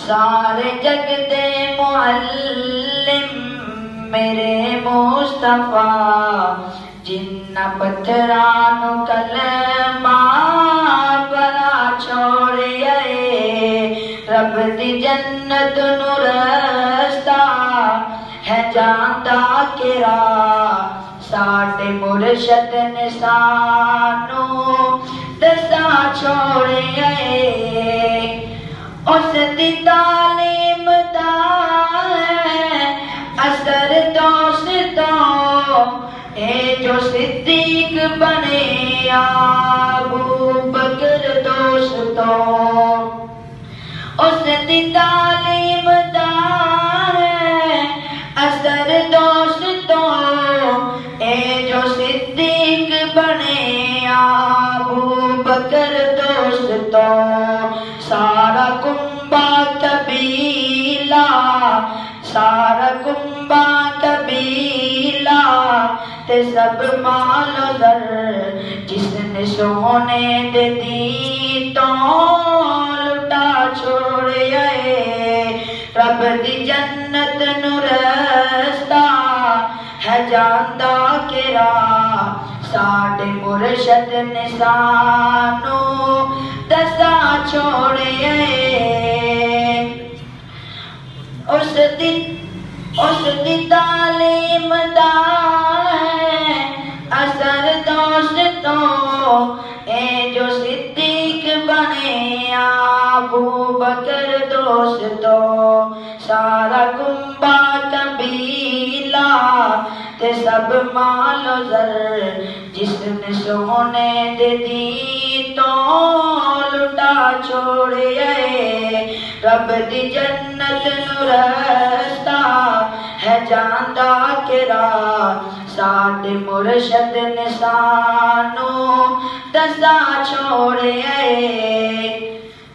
سارے جگ دے معلم میرے مصطفیٰ جنہ پتھرانو کلمہ برا چھوڑے رب دی جنت نو رستہ ہے جاندا کرا ساڈے مرشد نے سانو دسا چھوڑے اس دی تعلیم دا ہے اثر دوستوں اے جو صدیق بنے ابو بکر دوستوں اس دی تعلیم دا ہے اثر دوستوں اے جو صدیق بنے ابو بکر دوستوں سارا کنبہ قبیلہ سارا کنبہ قبیلہ تے سب مال و زر جس نے سونے دے دی تو لٹا چھوڑے رب دی جنت نو رستہ ہے جاندا کرا ساڈے مرشد نے سانو دسا چھوڑے اس دی تعلیم دا ہے اثر دوستوں اے جو صدیق بنے ابو بکر دوستوں سارا کنبہ قبیلہ تے سب مال و زر جس نے سونے دے دی تو لٹا چھوڑے رب دی جنت نو رستہ ہے جاندا کرا ساڈے مرشد نے سانو دسا چھوڑے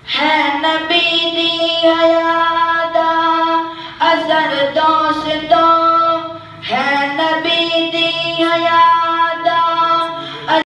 ہے نبی دی حیا دا اثر دوستوں ہے نبی دی حیا